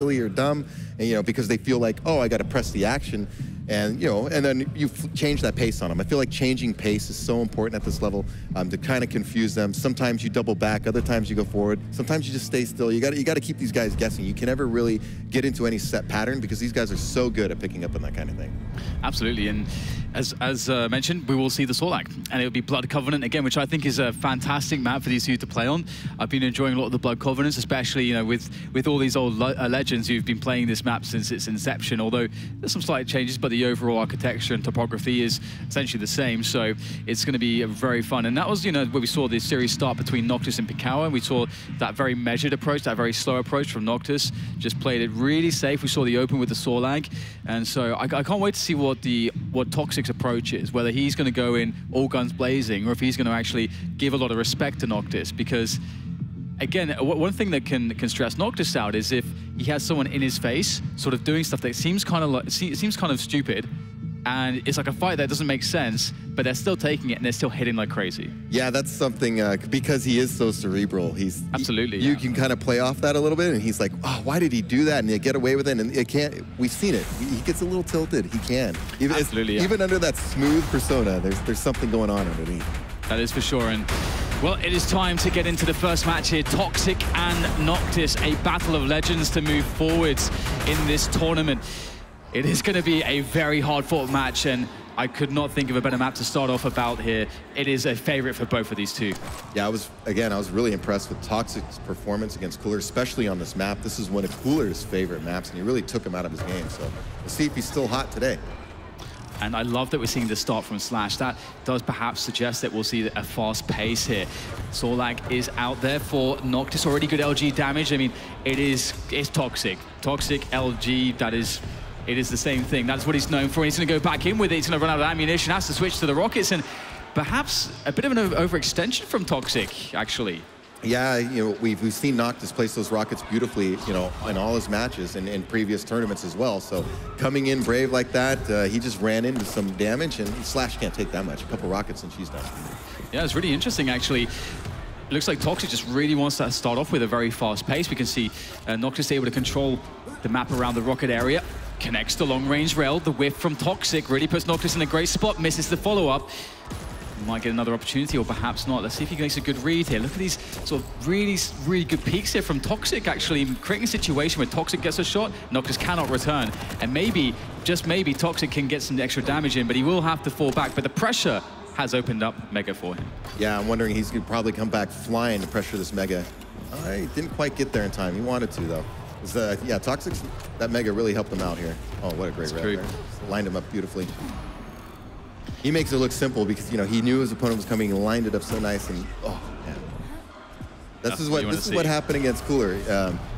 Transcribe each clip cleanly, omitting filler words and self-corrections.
silly or dumb, and because they feel like, oh, I got to press the action, and and then you change that pace on them. I feel like changing pace is so important at this level to kind of confuse them. Sometimes you double back, other times you go forward. Sometimes you just stay still. You got to keep these guys guessing. You can never really get into any set pattern because these guys are so good at picking up on that kind of thing. Absolutely, and as mentioned, we will see the Sorlag, and it'll be Blood Covenant again, which I think is a fantastic map for these two to play on. I've been enjoying a lot of the Blood Covenants, especially with all these old legends who've been playing this map since its inception. Although there's some slight changes, but the overall architecture and topography is essentially the same. So it's going to be very fun. And that was where we saw the series start between Noctis and Pikawa, and we saw that very measured approach, that very slow approach from Noctis. Just played it really safe. We saw the open with the Sorlag, and so I can't wait to see what Toxic's approach is, whether he's going to go in all guns blazing or if he's going to actually give a lot of respect to Noctis. Because again, one thing that can stress Noctis out is if he has someone in his face sort of doing stuff that seems kind of stupid, and it's like a fight that doesn't make sense, but they're still taking it and they're still hitting like crazy. Yeah, that's something, because he is so cerebral. Absolutely. You can kind of play off that a little bit, and he's like, oh, why did he do that? And they get away with it, and it can't. We've seen it. He gets a little tilted. He can. Absolutely. Even under that smooth persona, there's something going on underneath. That is for sure. And well, it is time to get into the first match here. Toxic and Noctis, a battle of legends to move forwards in this tournament. It is going to be a very hard-fought match, and I could not think of a better map to start off about here. It is a favorite for both of these two. Yeah, I was really impressed with Toxic's performance against Cooler, especially on this map. This is one of Cooler's favorite maps, and he really took him out of his game. So we'll see if he's still hot today. And I love that we're seeing the start from Slash. That does perhaps suggest that we'll see a fast pace here. Sorlag is out there for Noctis. Already good LG damage. I mean, it's Toxic. Toxic, LG, it is the same thing. That's what he's known for. He's going to go back in with it. He's going to run out of ammunition, has to switch to the rockets, and perhaps a bit of an overextension from Toxic, actually. Yeah, we've seen Noctis place those rockets beautifully, in all his matches and in previous tournaments as well. So coming in brave like that, he just ran into some damage, and Slash can't take that much. A couple rockets and she's done. Yeah, it's really interesting, actually. It looks like Toxic just really wants to start off with a very fast pace. We can see Noctis able to control the map around the rocket area. Connects the long-range rail. The whiff from Toxic really puts Noctis in a great spot. Misses the follow-up. Might get another opportunity, or perhaps not. Let's see if he makes a good read here. Look at these sort of really good peaks here from Toxic, actually creating a situation where Toxic gets a shot, Noctis cannot return. And maybe, just maybe, Toxic can get some extra damage in, but he will have to fall back. But the pressure has opened up Mega for him. Yeah, I'm wondering he's going to probably come back flying to pressure this Mega. He didn't quite get there in time. He wanted to, though. Yeah, Toxic's, that Mega really helped him out here. Oh, what a great round there. Lined him up beautifully. He makes it look simple because, he knew his opponent was coming and lined it up so nice, and, oh, man. This is what happened against Cooler.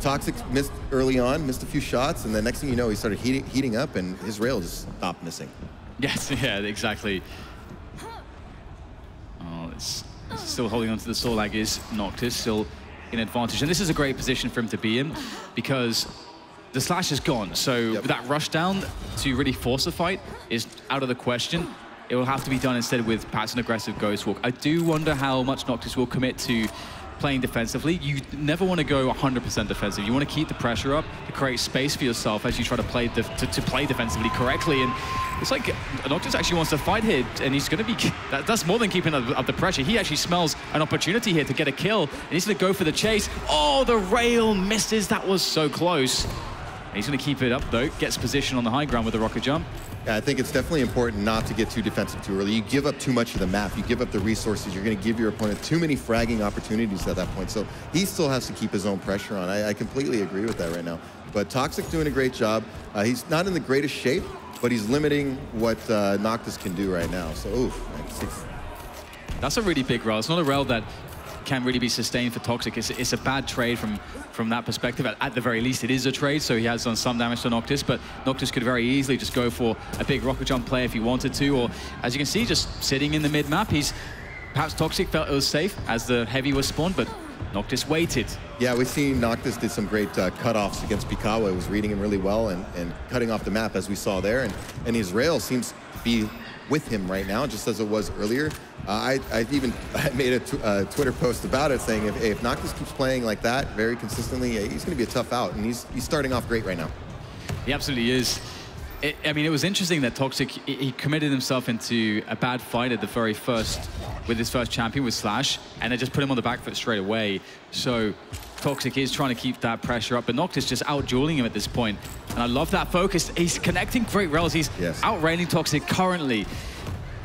Toxic missed early on, missed a few shots, and the next thing you know, he started heating up, and his rail just stopped missing. Yes, yeah, exactly. Oh, it's still holding on to the Sorlag is Noctis, still in advantage. And this is a great position for him to be in because the Slash is gone. So that rush down to really force a fight is out of the question. It will have to be done instead with perhaps an aggressive Ghost Walk. I do wonder how much Noctis will commit to playing defensively. You never want to go 100% defensive. You want to keep the pressure up to create space for yourself as you try to play play defensively correctly. And it's like Noctis actually wants to fight here, and he's going to be. That's more than keeping up the pressure. He actually smells an opportunity here to get a kill, and he's going to go for the chase. Oh, the rail misses. That was so close. He's going to keep it up though. Gets position on the high ground with the rocket jump. Yeah, I think it's definitely important not to get too defensive too early. You give up too much of the map. You give up the resources. You're going to give your opponent too many fragging opportunities at that point. So he still has to keep his own pressure on. I completely agree with that right now. But Toxic doing a great job. He's not in the greatest shape, but he's limiting what Noctis can do right now. So, oof. That's a really big rail. It's not a rail that can really be sustained for Toxic. It's a bad trade from that perspective. At the very least, it is a trade, so he has done some damage to Noctis, but Noctis could very easily just go for a big rocket jump play if he wanted to, or as you can see, just sitting in the mid-map. Perhaps Toxic felt it was safe as the heavy was spawned, but Noctis waited. Yeah, we've seen Noctis did some great cutoffs against Pikawa. It was reading him really well and cutting off the map as we saw there, and his rail seems to be with him right now, just as it was earlier. I made a Twitter post about it saying if Noctis keeps playing like that very consistently, he's going to be a tough out, and he's starting off great right now. He absolutely is. I mean, it was interesting that toxjq, he committed himself into a bad fight at the very first, with his first champion with Slash, and they just put him on the back foot straight away. So toxjq is trying to keep that pressure up, but Noctis just out-dueling him at this point. And I love that focus. He's connecting great rails. He's out-railing toxjq currently.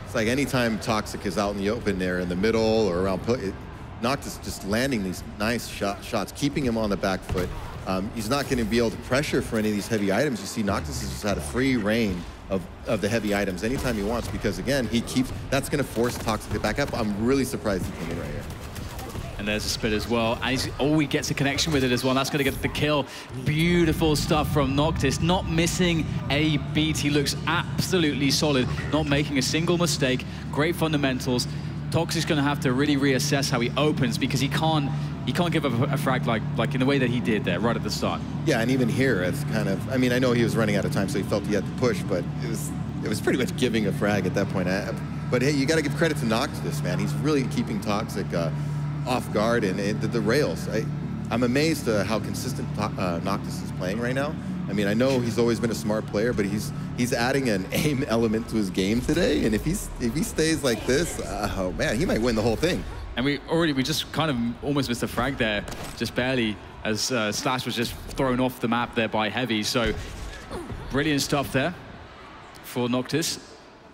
It's like anytime toxjq is out in the open there in the middle or around, Noctis just landing these nice shots, keeping him on the back foot. He's not going to be able to pressure for any of these heavy items. You see, Noctis has just had a free reign of the heavy items anytime he wants, because again, that's going to force toxjq to back up. I'm really surprised he came in right here. And there's a split as well. And he gets a connection with it as well. That's going to get the kill. Beautiful stuff from Noctis. Not missing a beat. He looks absolutely solid. Not making a single mistake. Great fundamentals. toxjq's going to have to really reassess how he opens, because he can't give up a frag like in the way that he did there right at the start. Yeah, and even here, it's kind of, I mean, I know he was running out of time, so he felt he had to push, but it was pretty much giving a frag at that point. But hey, you got to give credit to Noctis, man. He's really keeping toxjq off guard, and the rails. I'm amazed how consistent Noctis is playing right now. I mean, I know he's always been a smart player, but he's adding an aim element to his game today, and if he stays like this, oh man, he might win the whole thing. And we just kind of almost missed a frag there, just barely, as Slash was just thrown off the map there by Heavy. So brilliant stuff there for Noctis.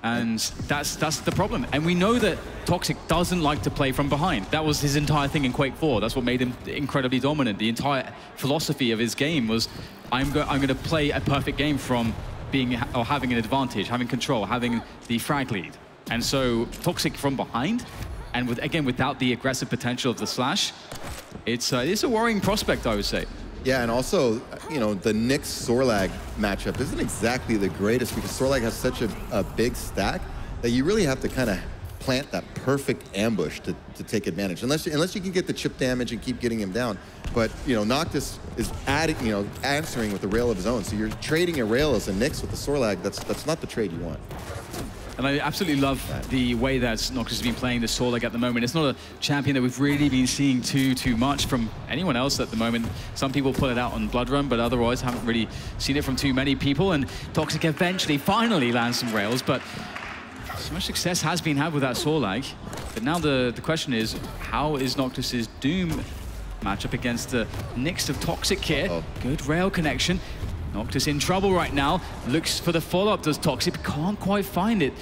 And that's the problem. And we know that toxjq doesn't like to play from behind. That was his entire thing in Quake 4. That's what made him incredibly dominant. The entire philosophy of his game was, I'm going to play a perfect game from having an advantage, having control, having the frag lead. And so toxjq from behind, and without the aggressive potential of the Slash, it's a worrying prospect, I would say. Yeah, and also, you know, the Nyx Sorlag matchup isn't exactly the greatest, because Sorlag has such a big stack that you really have to kind of plant that perfect ambush to take advantage. Unless you can get the chip damage and keep getting him down. But, you know, Noctis is answering with a rail of his own. So you're trading a rail as a Nyx with the Sorlag. That's not the trade you want. And I absolutely love the way that Noctis has been playing the Sorlag at the moment. It's not a champion that we've really been seeing too much from anyone else at the moment. Some people pull it out on Blood Run, but otherwise haven't really seen it from too many people. And toxjq eventually finally lands some rails, but so much success has been had with that Sorlag. But now the question is, how is Noctis's Doom matchup against the Nyx of toxjq here? Oh. Good rail connection. Noctis in trouble right now. Looks for the follow-up, does toxjq, can't quite find it.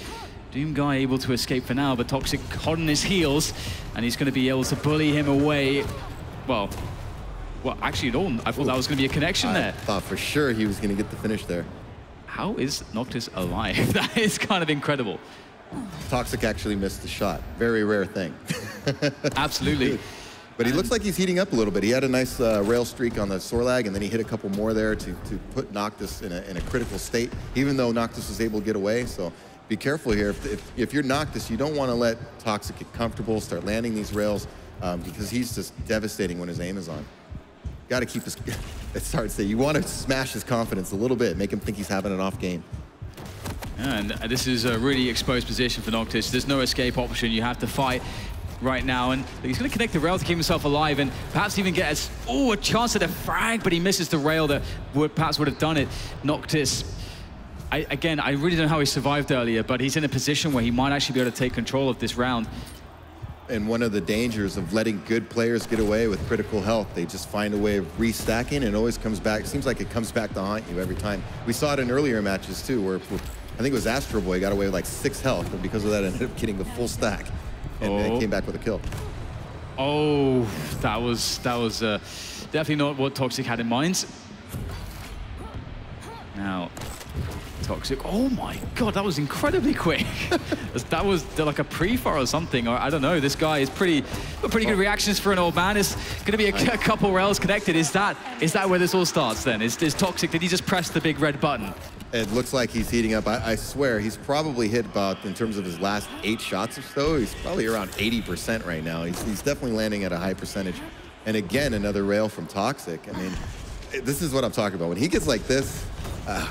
Doom guy able to escape for now, but toxjq hot on his heels, and he's going to be able to bully him away. Well, actually at all. I thought that was going to be a connection there. I thought for sure he was going to get the finish there. How is Noctis alive? That is kind of incredible. toxjq actually missed the shot. Very rare thing. Absolutely. But he looks like he's heating up a little bit. He had a nice rail streak on the Sorlag, and then he hit a couple more there to put Noctis in a critical state, even though Noctis was able to get away. So be careful here. If you're Noctis, you don't want to let toxjq get comfortable, start landing these rails, because he's just devastating when his aim is on. Got to keep his, it's hard to say, you want to smash his confidence a little bit, make him think he's having an off game. And this is a really exposed position for Noctis. There's no escape option. You have to fight right now, and he's going to connect the rail to keep himself alive, and perhaps even get a chance at a frag, but he misses the rail that perhaps would have done it. Noctis, again, I really don't know how he survived earlier, but he's in a position where he might actually be able to take control of this round. And one of the dangers of letting good players get away with critical health, they just find a way of restacking, and it always comes back. It seems like it comes back to haunt you every time. We saw it in earlier matches too, where I think it was Astro Boy got away with like 6 health, and because of that ended up getting the full stack. And they came back with a kill. Oh, that was definitely not what toxjq had in mind. Now, toxjq, oh my God, that was incredibly quick. That was like a pre-fire or something, or I don't know. This guy is pretty good reactions for an old man. It's going to be a couple rails connected. Is that where this all starts then? Is toxjq, did he just press the big red button? It looks like he's heating up. I swear, he's probably hit about, in terms of his last 8 shots or so, he's probably around 80% right now. He's definitely landing at a high percentage. And again, another rail from toxjq. I mean, this is what I'm talking about. When he gets like this,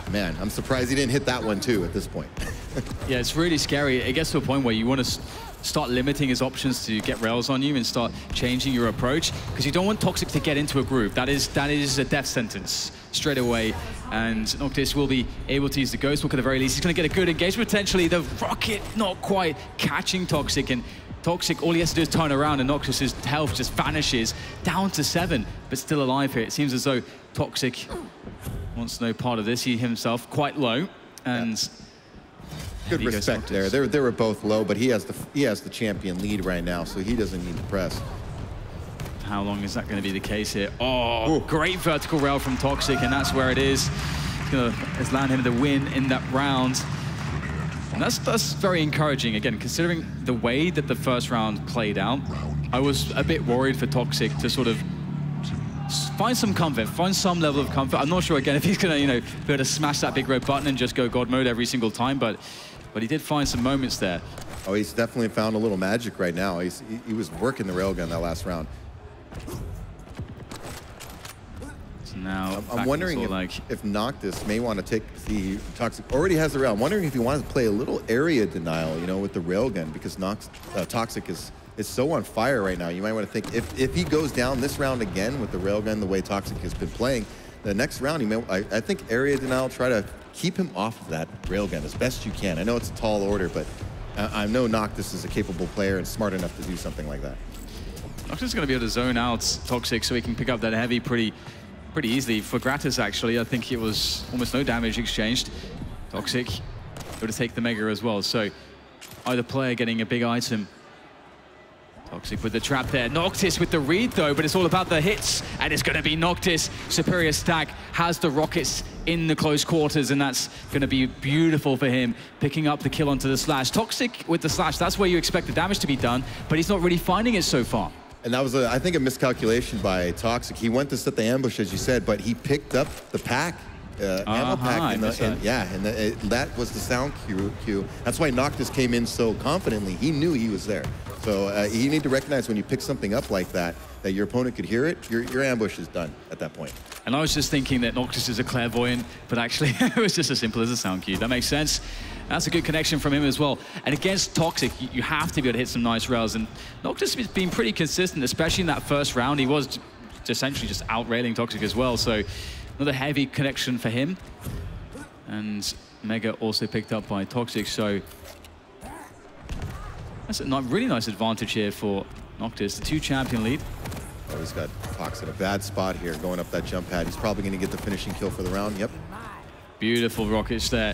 man, I'm surprised he didn't hit that one too at this point. Yeah, it's really scary. It gets to a point where you want to start limiting his options to get rails on you and start changing your approach, because you don't want Toxic to get into a groove. That is a death sentence straight away. And Noctis will be able to use the Ghost Walk at the very least. He's going to get a good engagement potentially. The rocket not quite catching Toxic, and Toxic, all he has to do is turn around and Noctis's health just vanishes down to 7, but still alive here. It seems as though Toxic wants no part of this. He himself quite low, and good respect there. They were both low, but he has the champion lead right now, so he doesn't need to press. How long is that going to be the case here? Oh, ooh, great vertical rail from Toxic, and that's where it is. It's going to land him the win in that round. And that's very encouraging. Again, considering the way that the first round played out, I was a bit worried for Toxic to sort of find some comfort, find some level of comfort. I'm not sure, again, if he's going to, be able to smash that big red button and just go God mode every single time, but he did find some moments there. Oh, he's definitely found a little magic right now. He was working the railgun that last round. So now I'm wondering if Noctis may want to take the Toxic already has the rail. I'm wondering if he wants to play a little area denial, with the railgun, because Toxic is so on fire right now. You might want to think if he goes down this round again with the railgun the way Toxic has been playing, the next round I think area denial, try to keep him off of that railgun as best you can. I know it's a tall order, but I know Noctis is a capable player and smart enough to do something like that. Noctis is going to be able to zone out Toxic so he can pick up that heavy pretty easily. For Gratis, actually, I think it was almost no damage exchanged. Toxic able to take the Mega as well. So either player getting a big item. Toxic with the trap there. Noctis with the read, though, but it's all about the hits, and it's going to be Noctis. Superior stack has the rockets in the close quarters, and that's going to be beautiful for him, picking up the kill onto the slash. Toxic with the slash, that's where you expect the damage to be done, but he's not really finding it so far. And that was, I think, a miscalculation by Toxic. He went to set the ambush, as you said, but he picked up the pack. Ammo pack, that was the sound cue. That's why Noctis came in so confidently. He knew he was there. So you need to recognize when you pick something up like that your opponent could hear it, your ambush is done at that point. And I was just thinking that Noctis is a clairvoyant, but actually it was just as simple as a sound cue. That makes sense. That's a good connection from him as well. And against Toxic, you have to be able to hit some nice rails. And Noctis has been pretty consistent, especially in that first round. He was essentially just out-railing Toxic as well. So another heavy connection for him. And Mega also picked up by Toxic, so that's a really nice advantage here for Noctis, the 2 champion lead. Oh, he's got Fox in a bad spot here, going up that jump pad. He's probably going to get the finishing kill for the round, yep. Beautiful rockets there.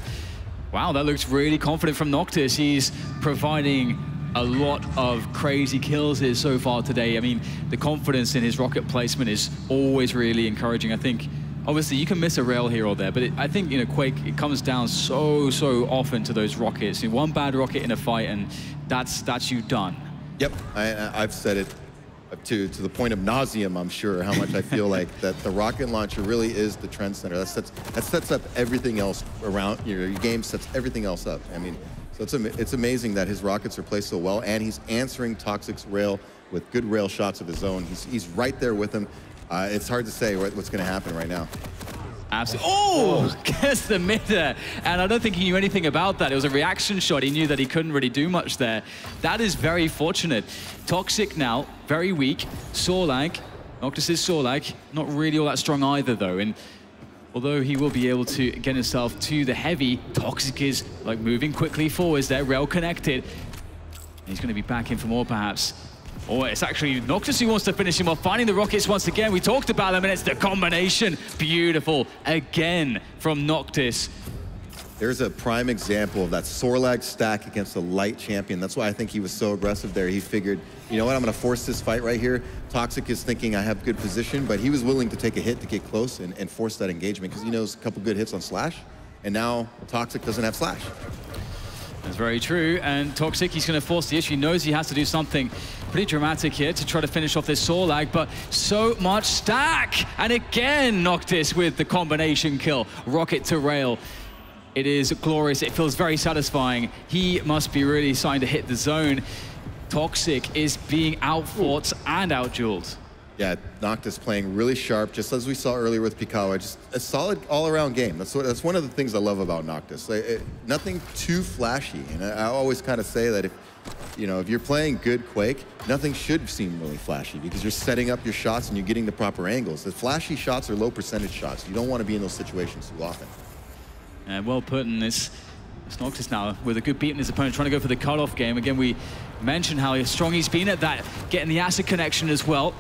Wow, that looks really confident from Noctis. He's providing a lot of crazy kills here so far today. I mean, the confidence in his rocket placement is always really encouraging. I think, obviously, you can miss a rail here or there, but I think, Quake, it comes down so often to those rockets. One bad rocket in a fight, and that's you done. Yep, I've said it to the point of nauseum, I'm sure, how much I feel like that the rocket launcher really is the trend center. That sets up everything else around, your game sets everything else up. I mean, so it's amazing that his rockets are placed so well, and he's answering Toxic's rail with good rail shots of his own. He's right there with him. It's hard to say what's going to happen right now. Absolutely. Oh, gets the mid there. And I don't think he knew anything about that. It was a reaction shot. He knew that he couldn't really do much there. That is very fortunate. Toxic now, very weak. Sorlag, Noctis' Sorlag, not really all that strong either, though. And although he will be able to get himself to the heavy, Toxic is moving quickly forwards there, rail connected. He's going to be back in for more, perhaps. Oh, it's actually Noctis who wants to finish him off, finding the rockets once again. We talked about them, and it's the combination. Beautiful, again, from Noctis. There's a prime example of that Sorlag stack against a light champion. That's why I think he was so aggressive there. He figured, you know what, I'm going to force this fight right here. Toxic is thinking I have good position, but he was willing to take a hit to get close and force that engagement because he knows a couple good hits on Slash, and now Toxic doesn't have Slash. That's very true, and Toxic, he's going to force the issue. He knows he has to do something pretty dramatic here to try to finish off this Sorlag, but so much stack! And again, Noctis with the combination kill. Rocket to rail. It is glorious. It feels very satisfying. He must be really starting to hit the zone. Toxic is being outfought and outdueled. Yeah, Noctis playing really sharp, just as we saw earlier with Pikawa. Just a solid all-around game. That's one of the things I love about Noctis. Nothing too flashy, and I always kind of say that if you're playing good Quake, nothing should seem really flashy because you're setting up your shots and you're getting the proper angles. The flashy shots are low percentage shots. You don't want to be in those situations too often. And well put in this. It's Noctis now with a good beat in his opponent, trying to go for the cutoff game. Again, we mentioned how strong he's been at that, getting the acid connection as well.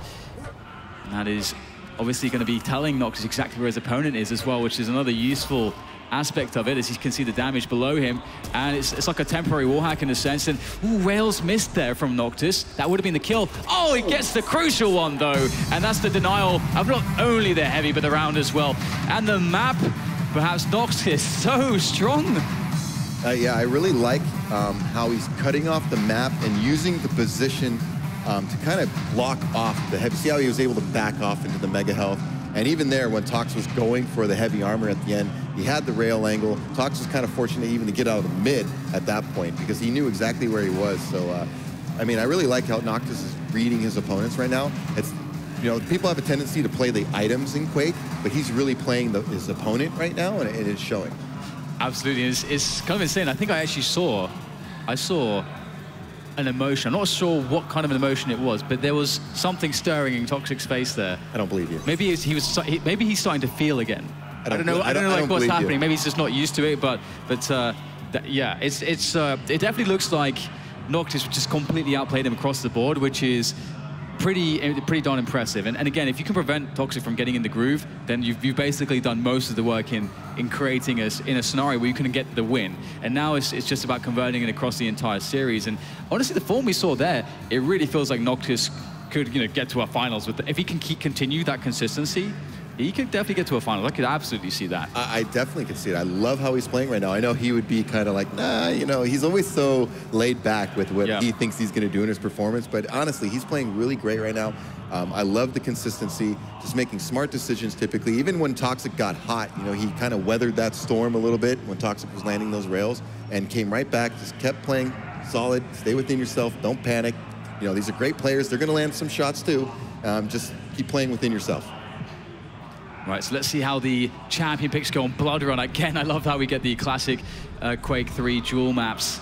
And that is obviously going to be telling Noctis exactly where his opponent is as well, which is another useful aspect of it, as you can see the damage below him. And it's like a temporary wall hack in a sense. And ooh, rails missed there from Noctis. That would have been the kill. Oh, he gets the crucial one though. And that's the denial of not only the heavy, but the round as well. And the map, perhaps Noctis, so strong. Yeah, I really like how he's cutting off the map and using the position to kind of block off the heavy. See how he was able to back off into the mega health? And even there, when Tox was going for the heavy armor at the end, he had the rail angle. Tox was kind of fortunate even to get out of the mid at that point because he knew exactly where he was. So, I mean, I really like how Noctis is reading his opponents right now. It's, people have a tendency to play the items in Quake, but he's really playing his opponent right now, and it's showing. Absolutely, it's kind of insane. I think I actually saw an emotion. I'm not sure what kind of an emotion it was, but there was something stirring in Toxic's face there. I don't believe you. Maybe maybe he's starting to feel again. I don't know like what's happening. Maybe he's just not used to it, but yeah, it definitely looks like Noctis just completely outplayed him across the board, which is pretty darn impressive. And again, if you can prevent Toxic from getting in the groove, then you've basically done most of the work in creating in a scenario where you can get the win. And now it's just about converting it across the entire series. And honestly, the form we saw there, it really feels like Noctis could get to our finals with if he can continue that consistency. He could definitely get to a final. I could absolutely see that. I definitely could see it. I love how he's playing right now. I know he would be kind of like, nah, he's always so laid back with what he thinks he's going to do in his performance. But honestly, he's playing really great right now. I love the consistency, just making smart decisions typically. Even when Toxic got hot, he kind of weathered that storm a little bit when Toxic was landing those rails and came right back, just kept playing solid, stay within yourself, don't panic. These are great players. They're going to land some shots too. Just keep playing within yourself. Right, so let's see how the champion picks go on Blood Run. Again, I love how we get the classic Quake 3 dual maps.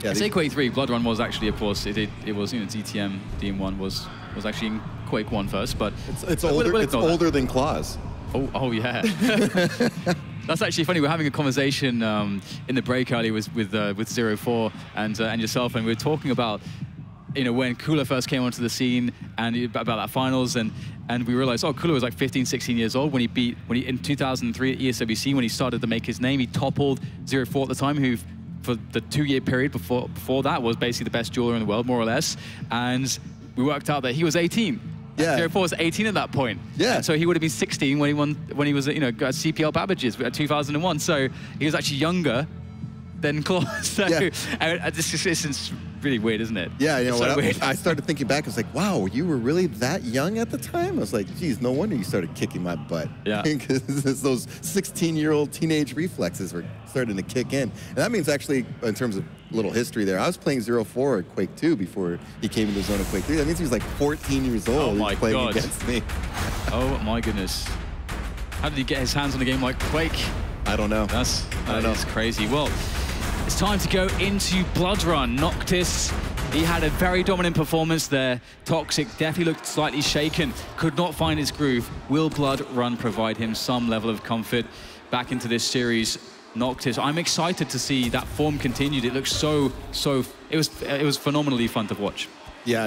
Yeah, I say Quake 3, Blood Run was actually, of course, it was, DTM, DM1 was actually in Quake 1 first, but... It's older than Claws. Oh yeah. That's actually funny. We're having a conversation in the break earlier with 04 and yourself, and we were talking about when Kula first came onto the scene and about that finals, and we realized, Kula was like 15, 16 years old when he in 2003 at ESWC, when he started to make his name. He toppled 04 at the time, who for the 2-year period before that was basically the best jeweler in the world, more or less. And we worked out that he was 18. Yeah. 04 was 18 at that point. Yeah. And so he would have been 16 when he was at CPL Babbage's at 2001. So he was actually younger than Claus. So it's really weird, isn't it? Yeah, I started thinking back, I was like, wow, you were really that young at the time? I was like, geez, no wonder you started kicking my butt. Yeah. Because those 16-year-old teenage reflexes were starting to kick in. And that means actually, in terms of little history there, I was playing 04 at Quake 2 before he came into the zone of Quake 3. That means he was like 14 years old. Oh my playing God. Against me. Oh my goodness. How did he get his hands on a game like Quake? I don't know. That is crazy. Well, it's time to go into Blood Run. Noctis, he had a very dominant performance there. Toxic definitely looked slightly shaken, could not find his groove. Will Blood Run provide him some level of comfort back into this series? Noctis, I'm excited to see that form continued. It looks it was phenomenally fun to watch. Yeah,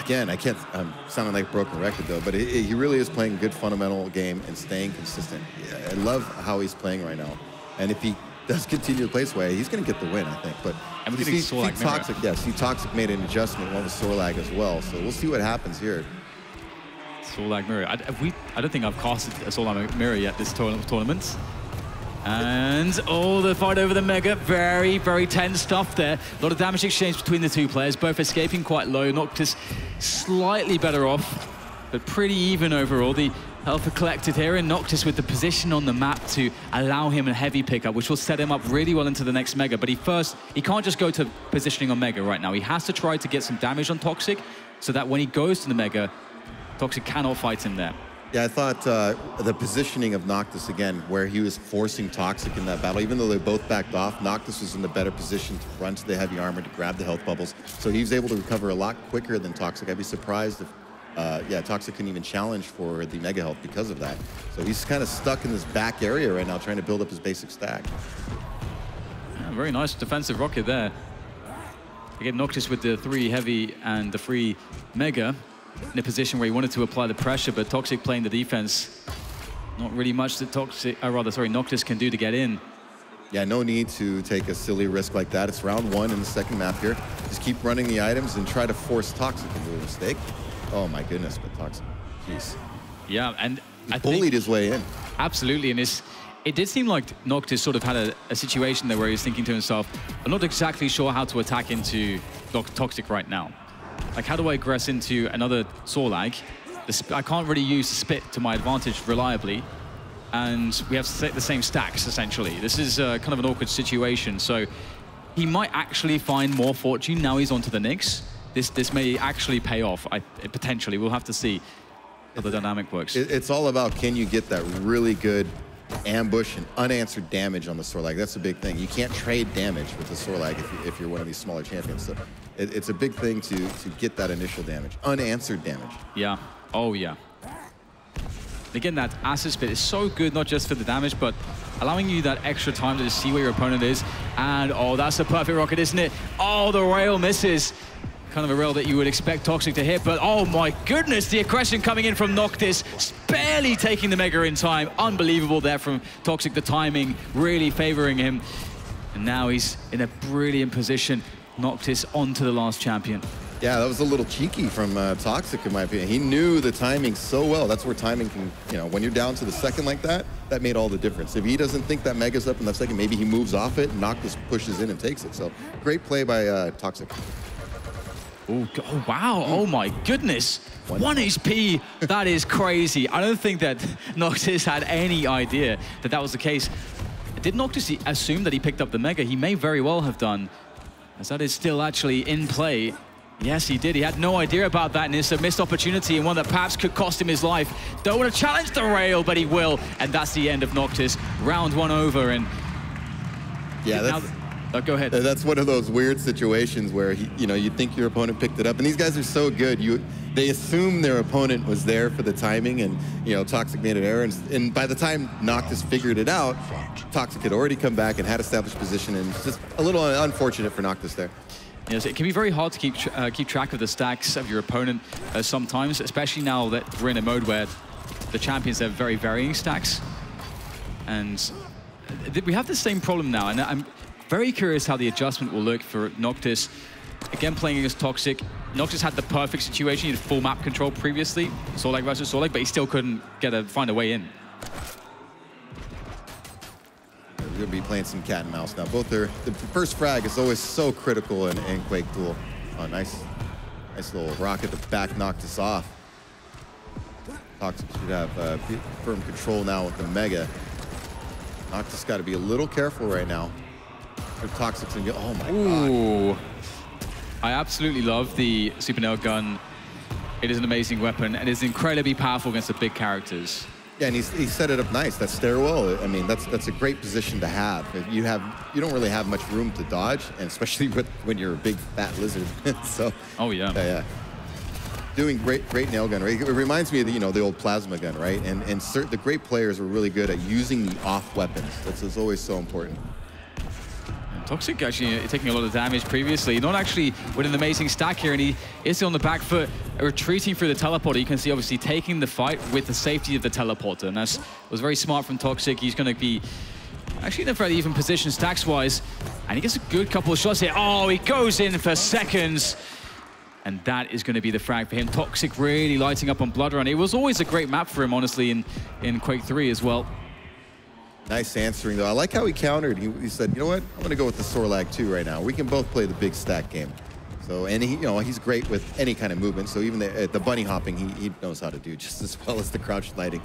again, I can't, I'm sounding like a broken record though, but he really is playing a good fundamental game and staying consistent. Yeah, I love how he's playing right now. And if he does continue to play this way, he's going to get the win, I think. But Toxic made an adjustment on the Sorlag as well, so we'll see what happens here. Sorlag mirror. I don't think I've casted a Sorlag mirror yet this tournament. And the fight over the Mega, very, very tense stuff there. A lot of damage exchange between the two players, both escaping quite low. Noctis slightly better off, but pretty even overall. The health collected here, and Noctis with the position on the map to allow him a heavy pickup, which will set him up really well into the next Mega. But he can't just go to positioning on Mega right now. He has to try to get some damage on Toxic, so that when he goes to the Mega, Toxic cannot fight him there. Yeah, I thought the positioning of Noctis, again, where he was forcing Toxic in that battle, even though they both backed off, Noctis was in the better position to run to the heavy armor, to grab the health bubbles. So he was able to recover a lot quicker than Toxic. I'd be surprised if, yeah, Toxic couldn't even challenge for the mega health because of that. So he's kind of stuck in this back area right now, trying to build up his basic stack. Yeah, very nice defensive rocket there. Again, Noctis with the 3 heavy and the 3 mega, in a position where he wanted to apply the pressure, but Toxic playing the defense. Not really much that Noctis can do to get in. Yeah, no need to take a silly risk like that. It's round 1 in the second map here. Just keep running the items and try to force Toxic into a mistake. Oh my goodness, but Toxic, jeez. Yeah, and he bullied his way in. Absolutely, and it did seem like Noctis sort of had a situation there where he was thinking to himself, I'm not exactly sure how to attack into Toxic right now. Like, how do I aggress into another Sorlag? I can't really use the spit to my advantage reliably, and we have the same stacks, essentially. This is kind of an awkward situation, so he might actually find more fortune now he's onto the Nyx. This may actually pay off, potentially. We'll have to see how the dynamic works. It's all about, can you get that really good ambush and unanswered damage on the Sorlag? That's a big thing. You can't trade damage with the Sorlag if you're one of these smaller champions. So it's a big thing to get that initial damage, unanswered damage. Yeah. Oh, yeah. Again, that acid spit is so good, not just for the damage, but allowing you that extra time to just see where your opponent is. And, oh, that's a perfect rocket, isn't it? Oh, the rail misses. Kind of a rail that you would expect Toxic to hit, but oh my goodness, the aggression coming in from Noctis, barely taking the mega in time. Unbelievable there from Toxic, the timing really favoring him. And now he's in a brilliant position. Noctis onto the last champion. Yeah, that was a little cheeky from Toxic, in my opinion. He knew the timing so well. That's where timing can, you know, when you're down to the second like that, that made all the difference. If he doesn't think that mega's up in the second, maybe he moves off it, and Noctis pushes in and takes it. So great play by Toxic. Oh, wow. Oh, my goodness. 1 HP. That is crazy. I don't think that Noctis had any idea that that was the case. Did Noctis assume that he picked up the mega? He may very well have done, as that is still actually in play. Yes, he did. He had no idea about that, and it's a missed opportunity and one that perhaps could cost him his life. Don't want to challenge the rail, but he will. And that's the end of Noctis. Round 1 over, and... Yeah, that's... go ahead. That's one of those weird situations where you think your opponent picked it up, and these guys are so good. They assume their opponent was there for the timing, and Toxic made an error. And by the time Noctis figured it out, Toxic had already come back and had established position, and it's just a little unfortunate for Noctis there. Yes, it can be very hard to keep track of the stacks of your opponent sometimes, especially now that we're in a mode where the champions have very varying stacks, and we have the same problem now. And I'm very curious how the adjustment will look for Noctis. Again, playing against Toxic. Noctis had the perfect situation. He had full map control previously, Sorlag versus Sorlag, but he still couldn't find a way in. We're going to be playing some cat and mouse now. The first frag is always so critical in Quake duel. Oh, nice little rocket to back Noctis off. Toxic should have firm control now with the mega. Noctis got to be a little careful right now. Toxic's gonna get, oh my god. I absolutely love the super nail gun. It is an amazing weapon and is incredibly powerful against the big characters. Yeah, and he set it up nice. That stairwell, I mean, that's a great position to have. You don't really have much room to dodge, and especially when you're a big fat lizard. So. Oh yeah. Yeah. Doing great nail gun, right? It reminds me of the old plasma gun, right? And the great players were really good at using the off weapons. That's always so important. Toxic actually taking a lot of damage previously, not actually with an amazing stack here, and he is on the back foot, retreating through the teleporter. You can see obviously taking the fight with the safety of the teleporter, and that was very smart from Toxic. He's going to be actually in a fairly even position stacks-wise, and he gets a good couple of shots here. Oh, he goes in for seconds, and that is going to be the frag for him. Toxic really lighting up on Blood Run. It was always a great map for him, honestly, in Quake 3 as well. Nice answering, though. I like how he countered. He said, you know what? I'm going to go with the Sorlag too right now. We can both play the big stack game. So, and he's great with any kind of movement. So even the bunny hopping, he knows how to do just as well as the crouch sliding.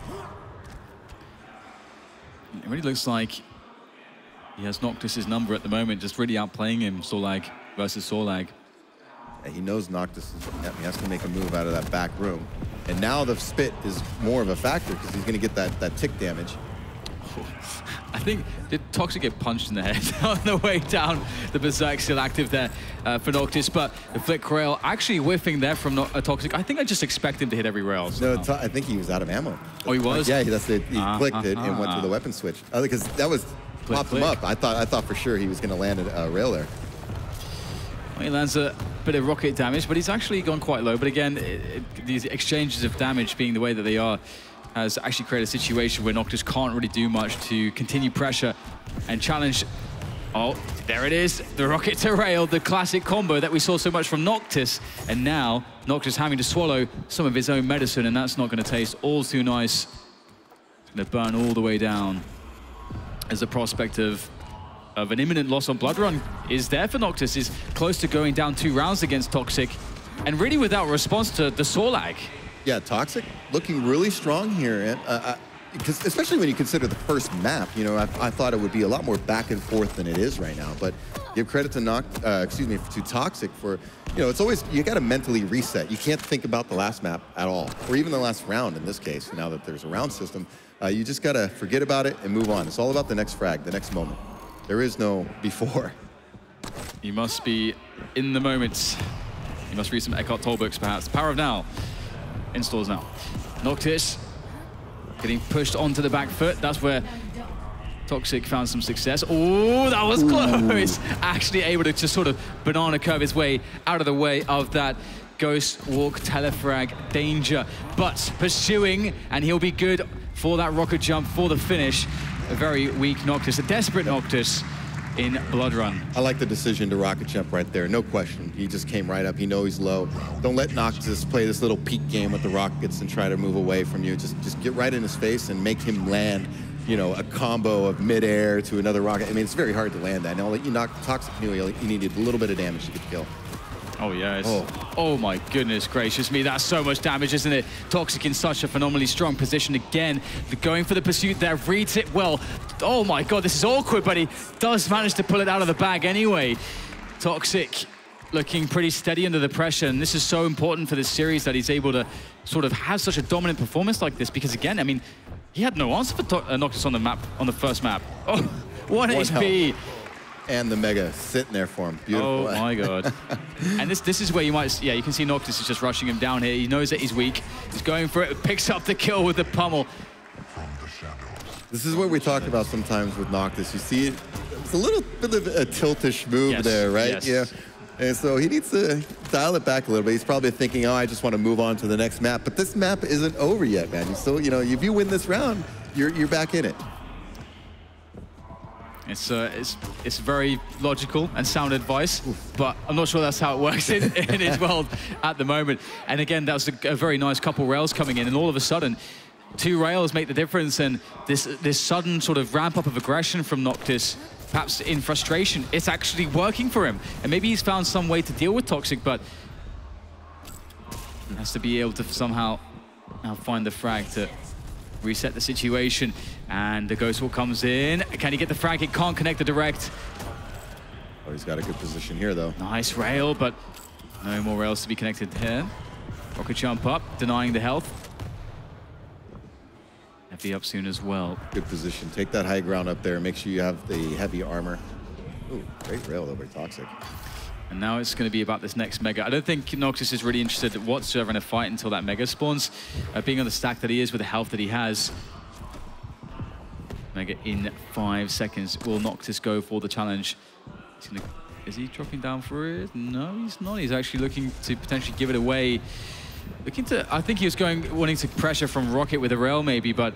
It really looks like he has Noctis' number at the moment, just really outplaying him, Sorlag versus Sorlag. Yeah, he knows Noctis he has to make a move out of that back room. And now the spit is more of a factor because he's going to get that tick damage. I think, did Toxic get punched in the head on the way down? The Berserk still active there for Noctis, but the flick rail actually whiffing there from Toxic. I think I just expect him to hit every rail. So. No, I think he was out of ammo. Oh, he was? Yeah, that's it. He clicked it and went to the weapon switch. Because that was popped him up. I thought for sure he was going to land a rail there. Well, he lands a bit of rocket damage, but he's actually gone quite low. But again, these exchanges of damage being the way that they are, has actually created a situation where Noctis can't really do much to continue pressure and challenge. Oh, there it is, the rocket to rail, the classic combo that we saw so much from Noctis. And now Noctis having to swallow some of his own medicine, and that's not going to taste all too nice. It's going to burn all the way down, as the prospect of an imminent loss on Blood Run is there for Noctis. Is close to going down 2 rounds against Toxic, and really without response to the saw lag. Yeah, Toxic looking really strong here, and because especially when you consider the first map, you know, I thought it would be a lot more back and forth than it is right now. But give credit to to Toxic for, you know, it's always, you got to mentally reset. You can't think about the last map at all, or even the last round in this case. Now that there's a round system, you just got to forget about it and move on. It's all about the next frag, the next moment. There is no before. You must be in the moment. You must read some Eckhart Tolle books, perhaps. Power of Now. In stores now. Noctis getting pushed onto the back foot. That's where Toxic found some success. Oh, that was close. Actually able to just sort of banana curve his way out of the way of that Ghost Walk telefrag danger. But pursuing, and he'll be good for that rocket jump for the finish. A very weak Noctis, a desperate Noctis in Blood Run. I like the decision to rocket jump right there, no question. He just came right up, he knows he's low. Don't let Noctis play this little peek game with the rockets and try to move away from you. Just get right in his face and make him land, you know, a combo of midair to another rocket. I mean, it's very hard to land that. Now, you knock Toxic knew he needed a little bit of damage to get the kill. Oh, yeah. Oh, my goodness gracious me. That's so much damage, isn't it? Toxic in such a phenomenally strong position again. Going for the pursuit there, reads it well. Oh, my God, this is awkward, but he does manage to pull it out of the bag anyway. Toxic looking pretty steady under the pressure, and this is so important for this series that he's able to sort of have such a dominant performance like this, because, again, I mean, he had no answer for Noctis on the map, on the first map. Oh, 1 HP. And the Mega sitting there for him. Beautiful. Oh my God. And this is where you might, yeah, you can see Noctis is just rushing him down here. He knows that he's weak. He's going for it, picks up the kill with the pummel. This is what we talked about sometimes with Noctis. You see it, it's a little bit of a tiltish move there, right? Yes. Yeah. And so he needs to dial it back a little bit. He's probably thinking, oh, I just want to move on to the next map. But this map isn't over yet, man. You still, you know, if you win this round, you're back in it. It's very logical and sound advice, but I'm not sure that's how it works in his world at the moment. And again, that was a very nice couple rails coming in, and all of a sudden, 2 rails make the difference, and this sudden sort of ramp up of aggression from Noctis, perhaps in frustration, it's actually working for him. And maybe he's found some way to deal with Toxic, but he has to be able to somehow now find the frag to reset the situation. And the Ghost Walk comes in. Can he get the frag? He can't connect the direct. Oh, he's got a good position here, though. Nice rail, but no more rails to be connected here. Rocket jump up, denying the health. Heavy up soon as well. Good position. Take that high ground up there. Make sure you have the heavy armor. Ooh, great rail over Toxic. And now it's going to be about this next Mega. I don't think Noctis is really interested whatsoever in a fight until that Mega spawns. Being on the stack that he is with the health that he has. Mega in 5 seconds. Will Noctis go for the challenge? Is he dropping down for it? No, he's not. He's actually looking to potentially give it away. I think he was wanting to pressure from Rocket with a rail maybe, but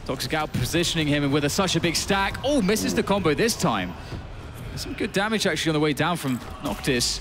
Toxic out positioning him, and with such a big stack. Oh, misses the combo this time. There's some good damage actually on the way down from Noctis.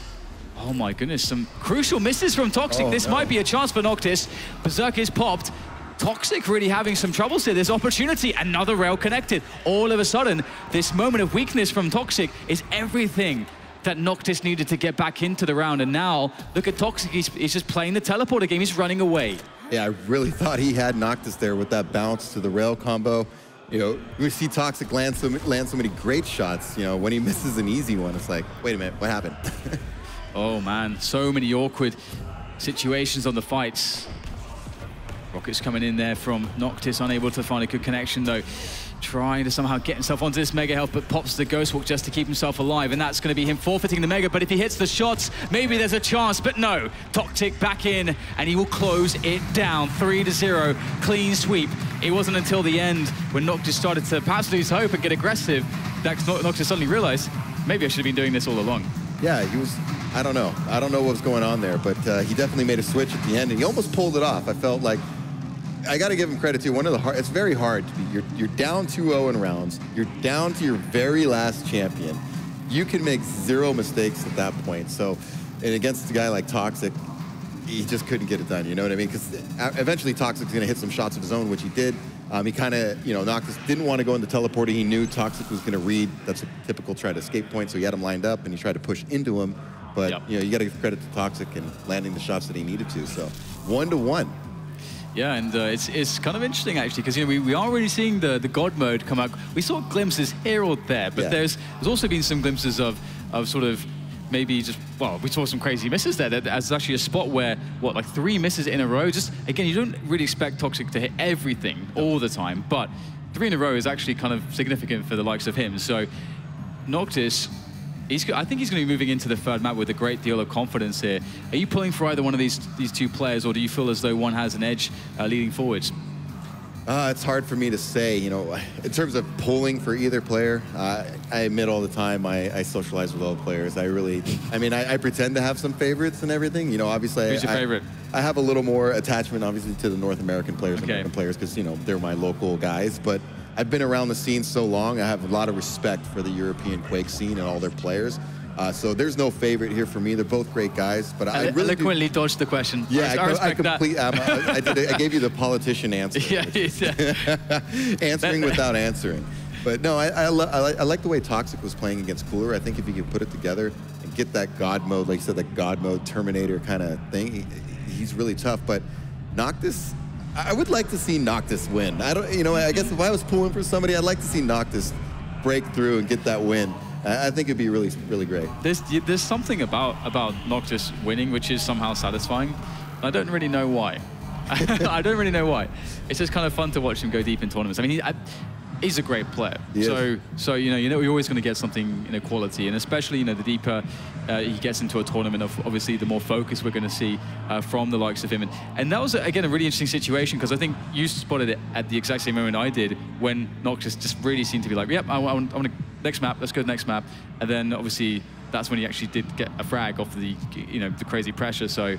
Oh my goodness, some crucial misses from Toxic. This might be a chance for Noctis. Berserk is popped. Toxic really having some troubles here. There's opportunity, another rail connected. All of a sudden, this moment of weakness from Toxic is everything that Noctis needed to get back into the round. And now, look at Toxic, he's just playing the teleporter game, he's running away. Yeah, I really thought he had Noctis there with that bounce to the rail combo. You know, we see Toxic land so many great shots. You know, when he misses an easy one, it's like, wait a minute, what happened? Oh man, so many awkward situations on the fights. rockets coming in there from Noctis, unable to find a good connection though. Trying to somehow get himself onto this Mega Health, but pops the Ghost Walk just to keep himself alive, and that's going to be him forfeiting the Mega. But if he hits the shots, maybe there's a chance, but no. toxjq back in, and he will close it down. 3-0, clean sweep. It wasn't until the end when Noctis started to perhaps lose hope and get aggressive that Noctis suddenly realized, maybe I should have been doing this all along. Yeah, he was, I don't know what was going on there, but he definitely made a switch at the end, and he almost pulled it off. I felt like, I got to give him credit too. It's very hard to be, you're down 2-0 in rounds. You're down to your very last champion. You can make 0 mistakes at that point. So, and against a guy like toxjq, he just couldn't get it done. You know what I mean? Because eventually toxjq's going to hit some shots of his own, which he did. He kind of, Noctis didn't want to go into teleporting. He knew toxjq was going to read. That's a typical try to escape point. So he had him lined up, and he tried to push into him. But you got to give credit to toxjq and landing the shots that he needed to. So 1-1. Yeah, and it's kind of interesting actually, because we are really seeing the God mode come out. We saw glimpses here or there, but there's also been some glimpses of sort of maybe just, well, we saw some crazy misses there. There's actually a spot where, like 3 misses in a row. Just, again, you don't really expect toxjq to hit everything all the time, but 3 in a row is actually kind of significant for the likes of him. So Noctis, I think he's going to be moving into the 3rd map with a great deal of confidence here. Are you pulling for either one of these 2 players, or do you feel as though one has an edge leading forwards? It's hard for me to say, in terms of pulling for either player. I admit all the time I socialize with all the players. I pretend to have some favorites and everything. Obviously, who's your favorite? I have a little more attachment, obviously, to the North American players, American players, because they're my local guys. But I've been around the scene so long, I have a lot of respect for the European Quake scene and all their players. So there's no favorite here for me. They're both great guys, but I really eloquently dodged the question. Yeah, I respect that. I gave you the politician answer. Answering without answering. But no, I like the way toxjq was playing against Cooler. I think if you could put it together and get that God mode, like you said, that God mode Terminator kind of thing, he's really tough. But Noctis, I would like to see Noctis win. I guess if I was pulling for somebody, I'd like to see Noctis break through and get that win. I think it'd be really, really great. There's something about Noctis winning which is somehow satisfying. I don't really know why. I don't really know why. It's just kind of fun to watch him go deep in tournaments. I mean, he's a great player. So you're always going to get something quality, and especially the deeper he gets into a tournament, obviously the more focus we're going to see from the likes of him. And that was again a really interesting situation, because I think you spotted it at the exact same moment I did, when Noctis just really seemed to be like, yep, I want to next map, let's go to the next map. And then obviously that's when he actually did get a frag off the the crazy pressure. So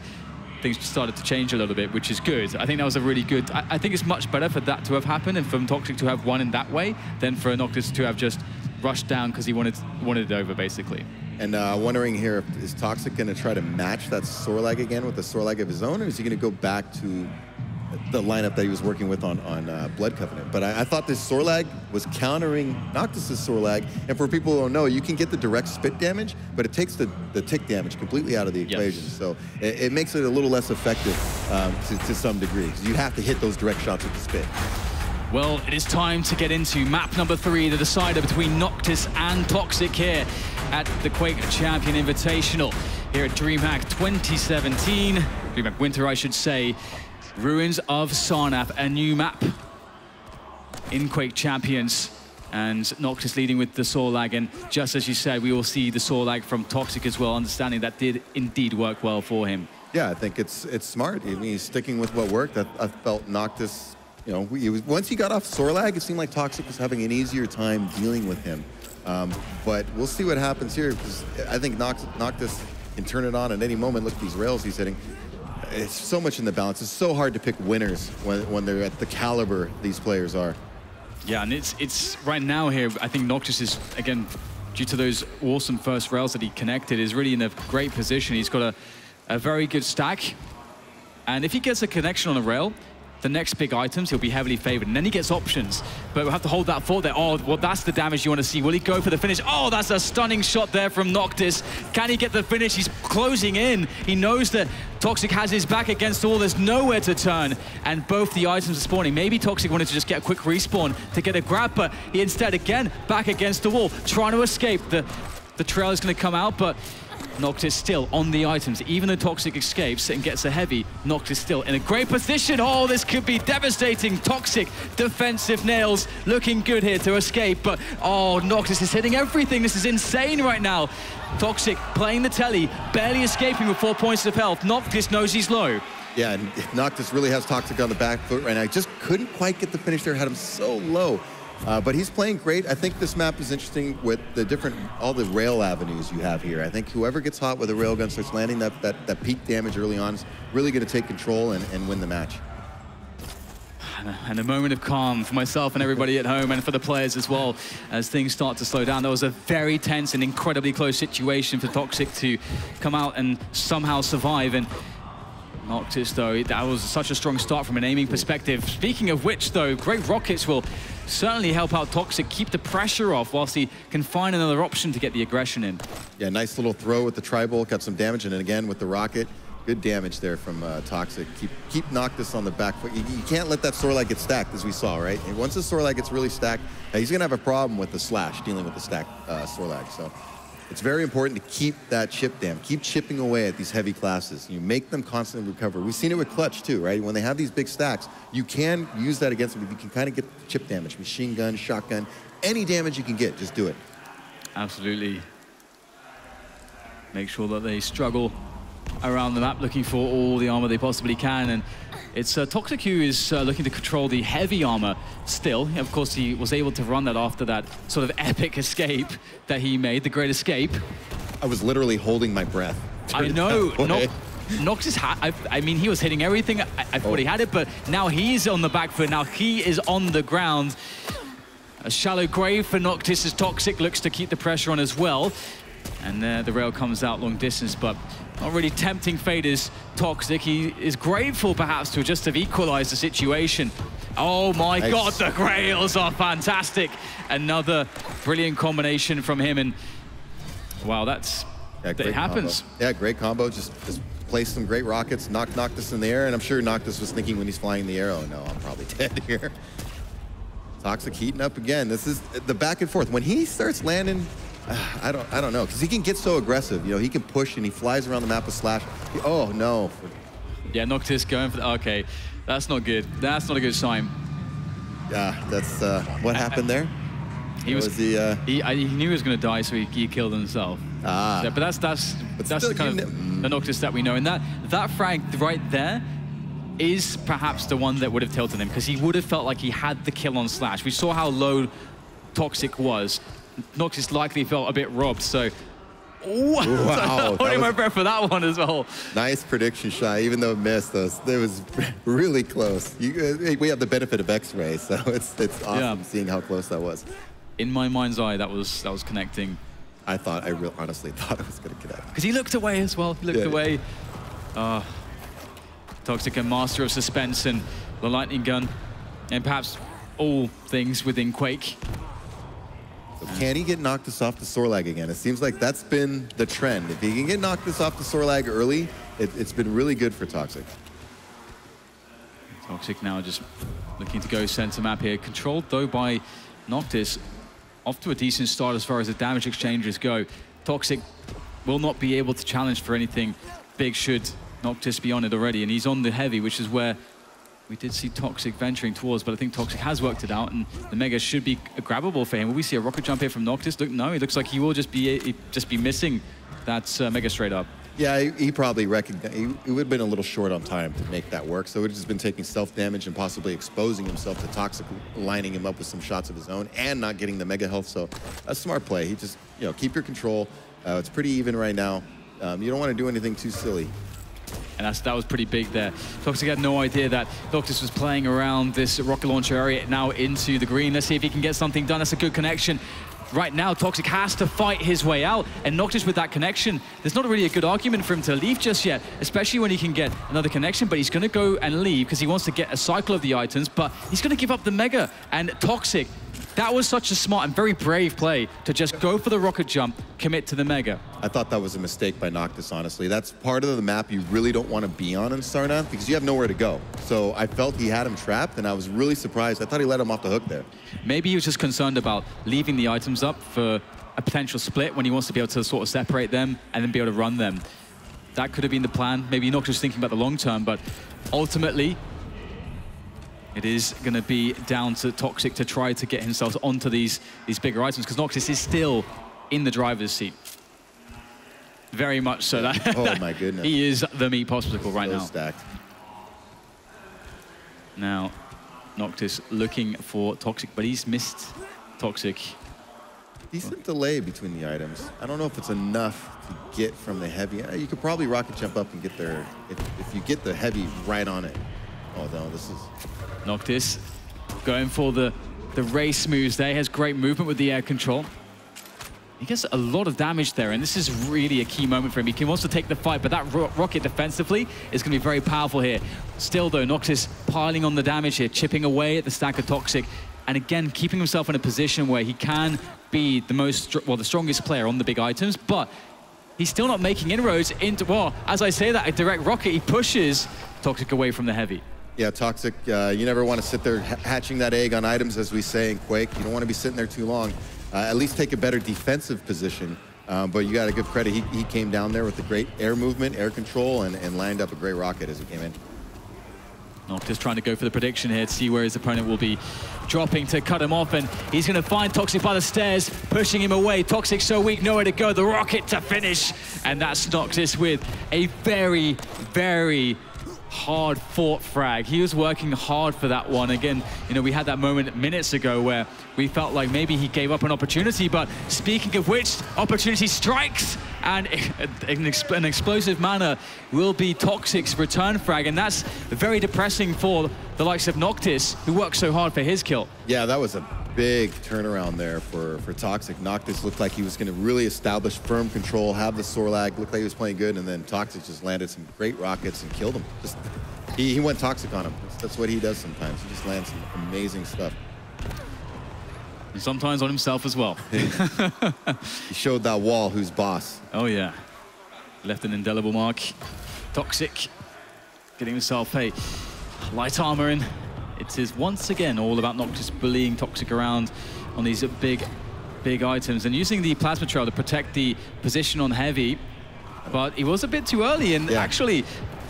things started to change a little bit, which is good. I think that was a really good. I think it's much better for that to have happened and for toxjq to have won in that way than for Noctis to have just rushed down because he wanted it over, basically. And wondering here, is toxjq going to try to match that Sorlag again with a Sorlag of his own, or is he going to go back to the lineup that he was working with on Blood Covenant? But I thought this Sorlag was countering Noctis' Sorlag, and for people who don't know, you can get the direct spit damage, but it takes the tick damage completely out of the equation. So it makes it a little less effective to some degree, because you have to hit those direct shots with the spit. Well, it is time to get into map number 3, the decider between Noctis and toxjq here at the Quake Champion Invitational here at DreamHack 2017. DreamHack Winter, I should say. Ruins of Sarnath, a new map in Quake Champions, and Noctis leading with the Sorlag, and just as you said, we will see the Sorlag from toxjq as well, understanding that did indeed work well for him. Yeah, I think it's smart. I mean, he's sticking with what worked. I felt Noctis, once he got off Sorlag, it seemed like toxjq was having an easier time dealing with him. But we'll see what happens here, because I think Noctis can turn it on at any moment. Look at these rails he's hitting. It's so much in the balance. It's so hard to pick winners when they're at the caliber these players are. Yeah, and it's right now here, I think Noctis is, again, due to those awesome first rails that he connected, is really in a great position. He's got a very good stack. And if he gets a connection on a rail, the next big items, he'll be heavily favored. And then he gets options. But we'll have to hold that thought there. Oh, well, that's the damage you want to see. Will he go for the finish? Oh, that's a stunning shot there from Noctis. Can he get the finish? He's closing in. He knows that toxjq has his back against the wall. There's nowhere to turn. And both the items are spawning. Maybe toxjq wanted to just get a quick respawn to get a grab, but he instead, again, back against the wall, trying to escape. The trail is going to come out, but Noctis still on the items. Even though Toxic escapes and gets a heavy, Noctis still in a great position. Oh, this could be devastating. Toxic defensive nails looking good here to escape, but oh, Noctis is hitting everything. This is insane right now. Toxic playing the telly, barely escaping with 4 points of health. Noctis knows he's low. Yeah, and Noctis really has Toxic on the back foot right now. Just couldn't quite get the finish there, had him so low. But he's playing great. I think this map is interesting with the all the rail avenues you have here. I think whoever gets hot with a railgun starts landing that peak damage early on is really going to take control and win the match. And a moment of calm for myself and everybody at home, and for the players as well, as things start to slow down. That was a very tense and incredibly close situation for Toxic to come out and somehow survive. And Noctis, though, that was such a strong start from an aiming perspective. Speaking of which, though, great rockets will certainly help out Toxic keep the pressure off whilst he can find another option to get the aggression in. Yeah, nice little throw with the tri-bolt, got some damage, and then again with the rocket. Good damage there from Toxic. Keep Noctis on the back foot. You can't let that Sorlag get stacked, as we saw, right? And once the Sorlag gets really stacked, he's going to have a problem with the slash, dealing with the stacked Sorlag. So it's very important to keep that chip dam. Keep chipping away at these heavy classes. You make them constantly recover. We've seen it with Clutch, too, right? When they have these big stacks, you can use that against them. If you can kind of get chip damage, machine gun, shotgun, any damage you can get, just do it. Absolutely. Make sure that they struggle around the map, looking for all the armor they possibly can, and it's toxjq who is looking to control the heavy armor still. Of course, he was able to run that after that sort of epic escape that he made, the great escape. I was literally holding my breath. I know. Noctis, I mean, he was hitting everything. I thought he had it, but now he's on the back foot. Now he is on the ground. A shallow grave for Noctis as Toxic looks to keep the pressure on as well. And the rail comes out long distance, but not really tempting fate is Toxic. He is grateful, perhaps, to just have equalized the situation. Oh my God, the rails are fantastic. Another brilliant combination from him, and wow, it happens. Combo. Yeah, great combo. Just placed some great rockets, knocked Noctis in the air, and I'm sure Noctis was thinking when he's flying the arrow, no, I'm probably dead here. Toxic heating up again. This is the back and forth. When he starts landing, I don't know, because he can get so aggressive. You know, he can push and he flies around the map with slash. Oh no! Yeah, Noctis going for okay. That's not good. That's not a good sign. Yeah, that's what happened there. He knew he was going to die, so he killed himself. Ah. So, but that's the kind of the Noctis that we know, and that frag right there is perhaps the one that would have tilted him, because he would have felt like he had the kill on slash. We saw how low Toxic was. Noctis likely felt a bit robbed, so... Wow, holding my breath for that one as well. Nice prediction shot, even though it missed us. It was really close. We have the benefit of X-ray, so it's awesome seeing how close that was. In my mind's eye, that was connecting. I honestly thought it was going to connect. Because he looked away as well. He looked away. Toxic, a master of suspense and the lightning gun, and perhaps all things within Quake. So can he get Noctis off the Sorlag again? It seems like that's been the trend. If he can get Noctis off the Sorlag early, it's been really good for Toxic. Toxic now just looking to go center map here. Controlled, though, by Noctis. Off to a decent start as far as the damage exchanges go. Toxic will not be able to challenge for anything big should Noctis be on it already. And he's on the heavy, which is where we did see Toxic venturing towards, but I think Toxic has worked it out, and the Mega should be grabbable for him. Will we see a rocket jump here from Noctis? No, it looks like he will just be missing that Mega straight up. Yeah, he probably recognized, he would have been a little short on time to make that work, so it would have just been taking self-damage and possibly exposing himself to Toxic, lining him up with some shots of his own, and not getting the Mega health, so a smart play. He just, keep your control. It's pretty even right now. You don't want to do anything too silly. And that was pretty big there. Toxic had no idea that Noctis was playing around this rocket launcher area now into the green. Let's see if he can get something done. That's a good connection. Right now, Toxic has to fight his way out, and Noctis with that connection, there's not really a good argument for him to leave just yet, especially when he can get another connection, but he's going to go and leave because he wants to get a cycle of the items, but he's going to give up the Mega. And Toxic, that was such a smart and very brave play to just go for the rocket jump, commit to the Mega. I thought that was a mistake by Noctis, honestly. That's part of the map you really don't want to be on in Sarnath because you have nowhere to go. So I felt he had him trapped, and I was really surprised. I thought he let him off the hook there. Maybe he was just concerned about leaving the items up for a potential split when he wants to be able to sort of separate them and then be able to run them. That could have been the plan. Maybe not just thinking about the long term, but ultimately, it is going to be down to toxjq to try to get himself onto these bigger items because Noctis is still in the driver's seat. Very much so. That, oh my goodness. He is the meat popsicle right now. Stacked. Now, Noctis looking for toxjq, but he's missed toxjq. Decent delay between the items. I don't know if it's enough to get from the heavy. You could probably rocket jump up and get there if you get the heavy right on it. Oh no, this is... Noctis going for the race moves there. He has great movement with the air control. He gets a lot of damage there, and this is really a key moment for him. He wants to take the fight, but that rocket defensively is going to be very powerful here. Still, though, Noctis piling on the damage here, chipping away at the stack of toxjq, and again, keeping himself in a position where he can be the strongest player on the big items, but he's still not making inroads into, well, as I say that, a direct rocket, he pushes toxjq away from the heavy. Yeah, toxjq, you never want to sit there hatching that egg on items, as we say in Quake. You don't want to be sitting there too long. At least take a better defensive position. But you got to give credit. He came down there with a great air movement, air control, and lined up a great rocket as he came in. Noctis trying to go for the prediction here to see where his opponent will be dropping to cut him off, and he's going to find toxjq by the stairs, pushing him away. toxjq so weak, nowhere to go. The rocket to finish, and that's Noctis with a very, very hard-fought frag. He was working hard for that one. Again, you know, we had that moment minutes ago where we felt like maybe he gave up an opportunity, but speaking of which, opportunity strikes, and in an explosive manner will be toxjq's return frag, and that's very depressing for the likes of Noctis, who worked so hard for his kill. Yeah, that was a big turnaround there for toxjq. Noctis looked like he was going to really establish firm control, have the Sorlag, looked like he was playing good, and then toxjq just landed some great rockets and killed him. Just he went toxic on him. That's what he does sometimes. He just lands some amazing stuff. And sometimes on himself as well. He showed that wall who's boss. Oh yeah, left an indelible mark. toxjq getting himself a light armor in. It is once again all about Noctis bullying toxjq around on these big items and using the plasma trail to protect the position on heavy. But he was a bit too early, and actually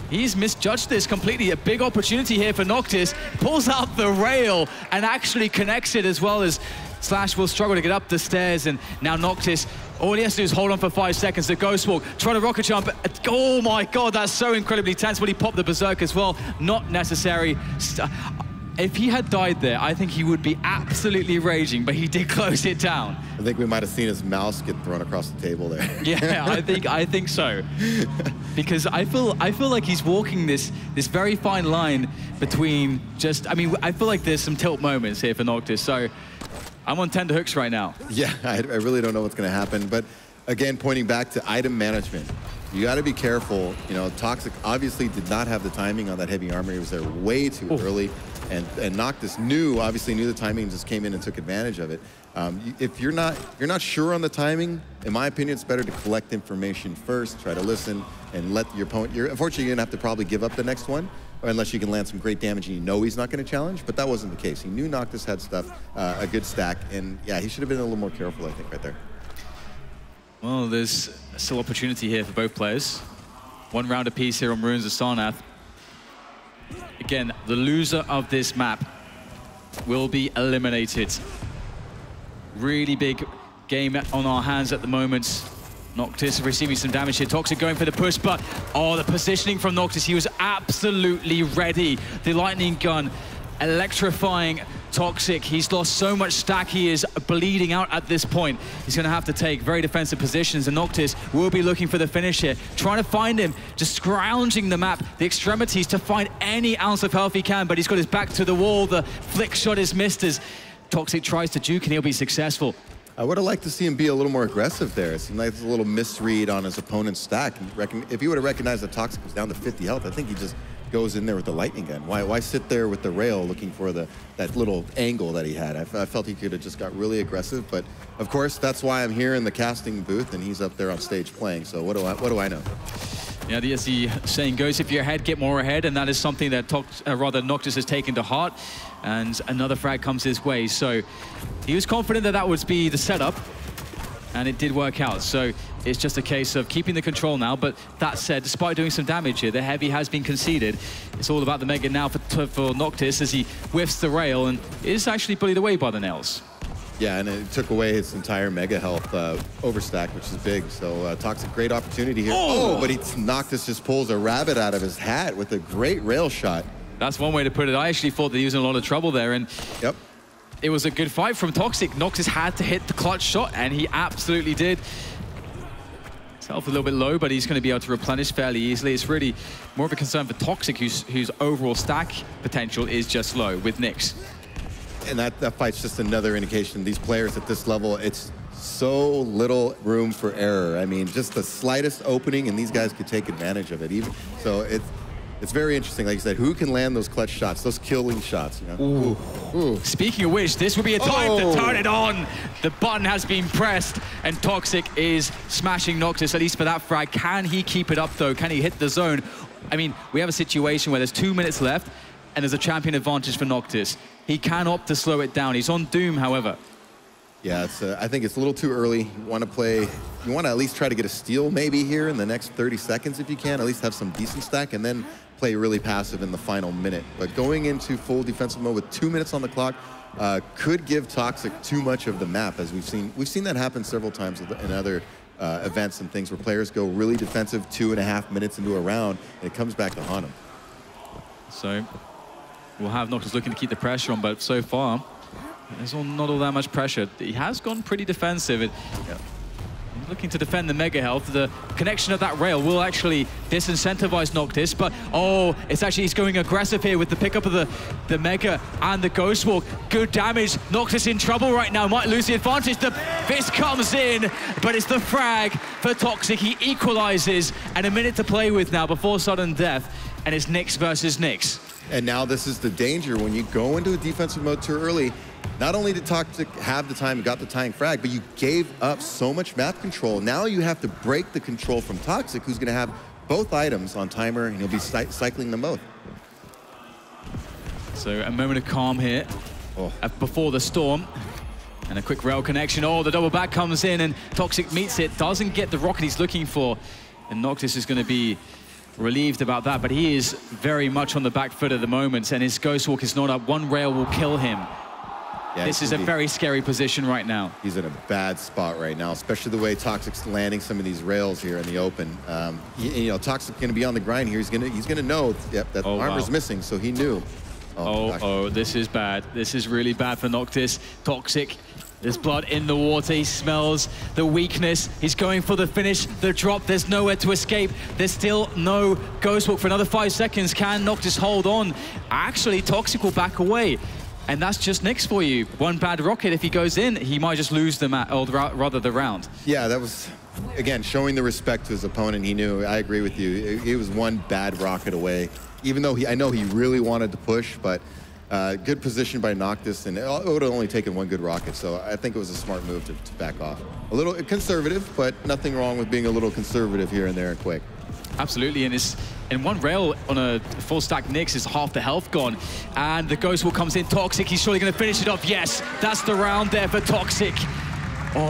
he's misjudged this completely. A big opportunity here for Noctis. Pulls out the rail and actually connects it, as well as Slash will struggle to get up the stairs, and now Noctis, all he has to do is hold on for 5 seconds. The Ghost Walk, try to rocket jump. Oh my God, that's so incredibly tense. Will he pop the Berserk as well? Not necessary. If he had died there, I think he would be absolutely raging, but he did close it down. I think we might have seen his mouse get thrown across the table there. Yeah, I think so. Because I feel like he's walking this very fine line between just, I mean, I feel like there's some tilt moments here for Noctis, so I'm on tender hooks right now. Yeah, I really don't know what's going to happen, but again, pointing back to item management, you got to be careful. You know, toxjq obviously did not have the timing on that heavy armor. He was there way too early. And Noctis obviously knew the timing and just came in and took advantage of it. If you're not sure on the timing, in my opinion, it's better to collect information first, try to listen, and let your opponent, unfortunately, you're gonna have to probably give up the next one, unless you can land some great damage and you know he's not gonna challenge, but that wasn't the case. He knew Noctis had stuff, a good stack, and yeah, he should have been a little more careful, I think, right there. Well, there's still opportunity here for both players. 1 round apiece here on Ruins of Sarnath. Again, the loser of this map will be eliminated. Really big game on our hands at the moment. Noctis receiving some damage here. toxjq going for the push, but the positioning from Noctis, he was absolutely ready. The lightning gun electrifying toxjq. He's lost so much stack, he is bleeding out at this point. He's going to have to take very defensive positions, and Noctis will be looking for the finish here, trying to find him, just scrounging the map, the extremities to find any ounce of health he can, but he's got his back to the wall. The flick shot is missed as toxjq tries to juke, and he'll be successful. I would have liked to see him be a little more aggressive there. It seemed like a little misread on his opponent's stack. If he would have recognized that toxjq was down to 50 health, I think he just goes in there with the lightning gun. Why sit there with the rail looking for that little angle that he had? I felt he could have just got really aggressive, but of course that's why I'm here in the casting booth and he's up there on stage playing. So what do I know? Yeah, as the saying goes, if you're ahead, get more ahead, and that is something that Noctis has taken to heart. And another frag comes his way, so he was confident that that would be the setup, and it did work out. So it's just a case of keeping the control now. But that said, despite doing some damage here, the heavy has been conceded. It's all about the mega now for Noctis as he whiffs the rail and is actually bullied away by the nails. Yeah, and it took away his entire mega health overstack, which is big. So toxjq, great opportunity here. Oh, but Noctis just pulls a rabbit out of his hat with a great rail shot. That's one way to put it. I actually thought that he was in a lot of trouble there, and it was a good fight from toxjq. Noctis had to hit the clutch shot, and he absolutely did. His health a little bit low, but he's going to be able to replenish fairly easily. It's really more of a concern for toxjq, whose overall stack potential is just low with Nyx. And that fight's just another indication. These players at this level, it's so little room for error. I mean, just the slightest opening, and these guys could take advantage of it. So it's very interesting. Like you said, who can land those clutch shots, those killing shots? You know? Ooh. Speaking of which, this would be a time to turn it on. The button has been pressed, and toxjq is smashing Noctis, at least for that frag. Can he keep it up, though? Can he hit the zone? I mean, we have a situation where there's 2 minutes left, and there's a champion advantage for Noctis. He can opt to slow it down. He's on Doom, however. Yeah, I think it's a little too early. You want to at least try to get a steal maybe here in the next 30 seconds if you can, at least have some decent stack, and then play really passive in the final minute. But going into full defensive mode with 2 minutes on the clock could give toxjq too much of the map, as we've seen that happen several times in other events and things where players go really defensive 2.5 minutes into a round, and it comes back to haunt them. So we'll have Noctis looking to keep the pressure on, but so far, there's not all that much pressure. He has gone pretty defensive. Looking to defend the mega health. The connection of that rail will actually disincentivize Noctis, but he's going aggressive here with the pickup of the mega and the ghost walk. Good damage. Noctis in trouble right now, might lose the advantage. The fist comes in, but it's the frag for toxjq. He equalizes, and a minute to play with now before sudden death, and it's Nyx versus Nyx. And now this is the danger when you go into a defensive mode too early. Not only did toxjq have the time and got the tying frag, but you gave up so much map control. Now you have to break the control from toxjq, who's going to have both items on timer, and he'll be cycling them both. So a moment of calm here before the storm. And a quick rail connection. The double back comes in, and toxjq meets it. Doesn't get the rocket he's looking for. And Noctis is going to be relieved about that, but he is very much on the back foot at the moment, and his ghost walk is not up. One rail will kill him. Yeah, this is a very scary position right now. He's in a bad spot right now, especially the way toxjq's landing some of these rails here in the open. toxjq's going to be on the grind here. He's going to know that armor's missing, so he knew. This is bad. This is really bad for Noctis. toxjq. There's blood in the water. He smells the weakness. He's going for the finish, the drop. There's nowhere to escape. There's still no ghost walk for another 5 seconds. Can Noctis hold on? Actually, toxjq will back away. And that's just Nyx for you. One bad rocket, if he goes in, he might just lose the the round. Yeah, that was, again, showing the respect to his opponent. He knew. I agree with you. He was one bad rocket away. Even though I know he really wanted to push, but good position by Noctis, and it would have only taken one good rocket, so I think it was a smart move to back off. A little conservative, but nothing wrong with being a little conservative here and there in Quake. Absolutely, and it's in one rail on a full stack Nyx is half the health gone, and the ghost walk comes in. toxjq, he's surely going to finish it off. Yes, that's the round there for toxjq.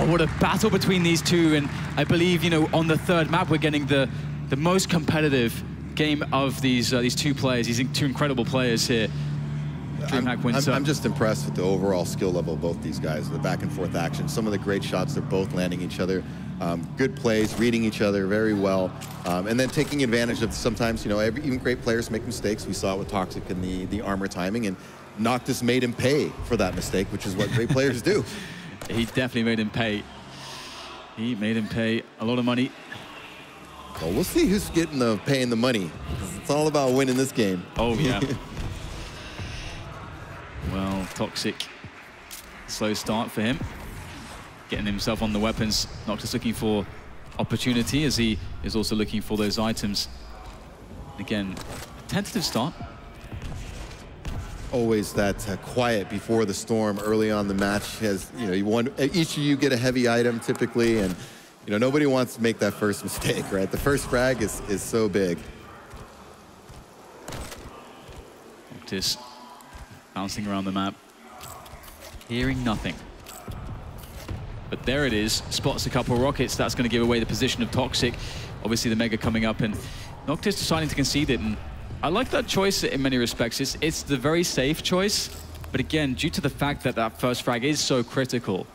What a battle between these two, and I believe, on the third map, we're getting the most competitive game of these two players, these two incredible players here. DreamHack Winter. I'm just impressed with the overall skill level of both these guys, the back and forth action, some of the great shots, they're both landing each other, good plays, reading each other very well, and then taking advantage of sometimes, even great players make mistakes. We saw it with toxjq in the armor timing, and Noctis made him pay for that mistake, which is what great players do. He definitely made him pay. He made him pay a lot of money. Well, we'll see who's paying the money, because it's all about winning this game. Oh, yeah. Well, toxjq, slow start for him. Getting himself on the weapons. Noctis looking for opportunity, as he is also looking for those items. Again, tentative start. Always that quiet before the storm early on the match. Has, you know, you want each of you get a heavy item typically, and you know nobody wants to make that first mistake, right? The first frag is so big. Noctis bouncing around the map, hearing nothing. But there it is, spots a couple of rockets. That's going to give away the position of toxjq. Obviously the Mega coming up, and Noctis deciding to concede it. And I like that choice in many respects. It's the very safe choice, but again, due to the fact that that first frag is so critical.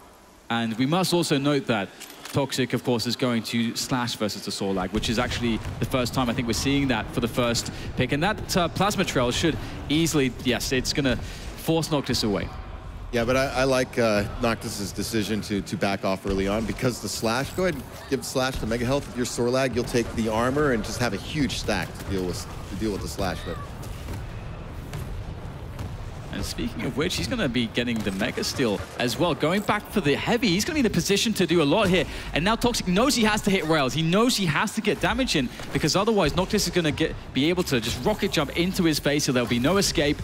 And we must also note that toxjq, of course, is going to slash versus the Sorlag, which is actually the first time I think we're seeing that for the first pick. And that plasma trail should easily, yes, it's going to force Noctis away. Yeah, but I like Noctis's decision to back off early on because the slash, go ahead and give slash the mega health. If you're Sorlag, you'll take the armor and just have a huge stack to deal with the slash. But and speaking of which, he's going to be getting the Mega Steal as well. Going back for the heavy, he's going to be in a position to do a lot here. And now toxjq knows he has to hit rails. He knows he has to get damage in because otherwise Noctis is going to be able to just rocket jump into his face, so there'll be no escape.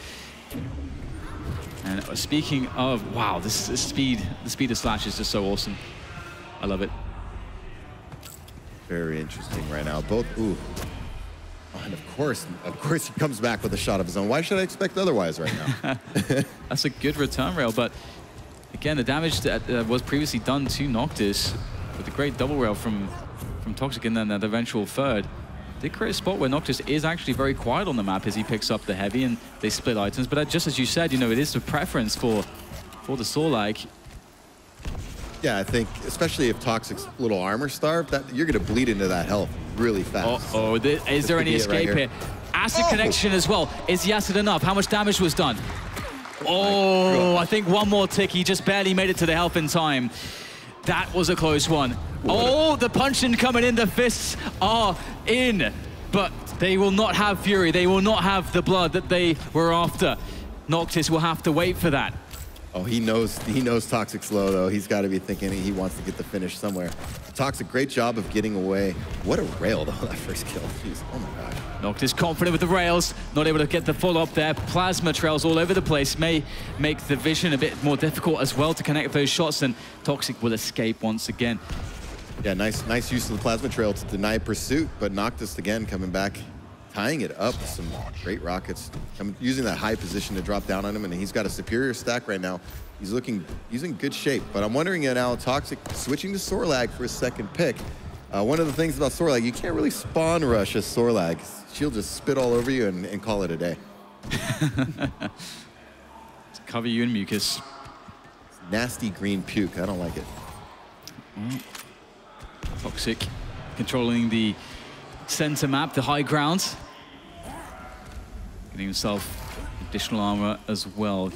And speaking of, wow, the speed of slash is just so awesome. I love it. Very interesting right now. Both, ooh. And of course he comes back with a shot of his own. Why should I expect otherwise right now? That's a good return rail, but again, the damage that was previously done to Noctis with a great double rail from toxjq and then that eventual third did create a spot where Noctis is actually very quiet on the map as he picks up the heavy and they split items. But just as you said, you know, it is a preference for the Sorlag. Yeah, I think especially if toxjq's little armor starved, that you're going to bleed into that health really fast. Uh-oh, is there any escape here? Acid connection as well. Is the acid enough? How much damage was done? Oh, I think one more tick. He just barely made it to the health in time. That was a close one. Oh, the punching coming in. The fists are in, but they will not have fury. They will not have the blood that they were after. Noctis will have to wait for that. Oh, he knows toxjq's low, though. He's got to be thinking he wants to get the finish somewhere. toxjq, great job of getting away. What a rail, though, that first kill. Jeez, oh my gosh. Noctis confident with the rails, not able to get the full up there. Plasma trails all over the place may make the vision a bit more difficult as well to connect those shots, and toxjq will escape once again. Yeah, nice use of the plasma trail to deny pursuit, but Noctis again coming back, tying it up with some great rockets, using that high position to drop down on him, and he's got a superior stack right now. He's in good shape, but I'm wondering now, toxjq switching to Sorlag for his second pick. One of the things about Sorlag, you can't really spawn rush a Sorlag. She'll just spit all over you and call it a day. Cover you in mucus. Nasty green puke, I don't like it. toxjq controlling the center map, the high ground. Getting himself additional armor as well.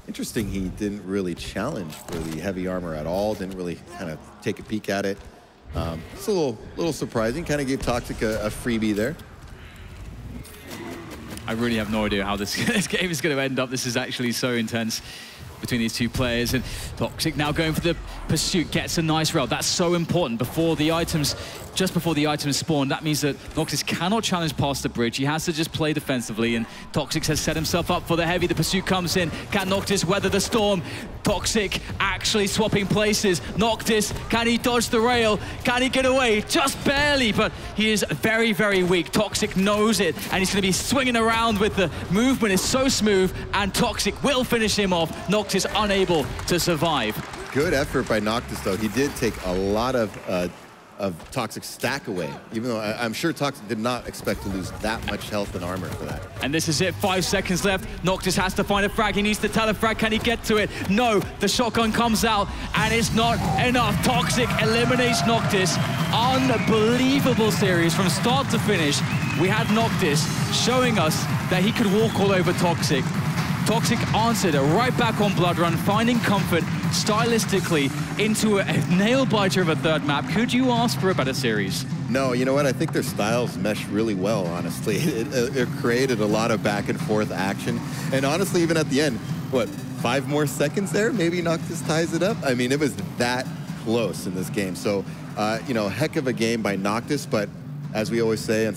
Interesting, he didn't really challenge for the heavy armor at all. Didn't really kind of take a peek at it. It's a little surprising. Kind of gave toxjq a freebie there. I really have no idea how this game is going to end up. This is actually so intense between these two players, and toxjq now going for the pursuit, gets a nice rail. That's so important before the items, just before the items spawn. That means that Noctis cannot challenge past the bridge. He has to just play defensively, and toxjq has set himself up for the heavy. The pursuit comes in. Can Noctis weather the storm? toxjq actually swapping places. Noctis, can he dodge the rail? Can he get away? Just barely, but he is very, very weak. toxjq knows it, and he's going to be swinging around with the movement. It's so smooth, and toxjq will finish him off. Noctis unable to survive. Good effort by Noctis, though. He did take a lot of toxjq stack away, even though I'm sure toxjq did not expect to lose that much health and armor for that. And this is it, 5 seconds left. Noctis has to find a frag. He needs to tell a frag. Can he get to it? No, the shotgun comes out, and it's not enough. toxjq eliminates Noctis. Unbelievable series from start to finish. We had Noctis showing us that he could walk all over toxjq. toxjq answered right back on Blood Run, finding comfort stylistically into a nail-biter of a third map. Could you ask for a better series? No, you know what? I think their styles mesh really well, honestly. It created a lot of back and forth action. And honestly, even at the end, what, 5 more seconds there? Maybe Noctis ties it up? I mean, it was that close in this game. So, you know, heck of a game by Noctis, but as we always say,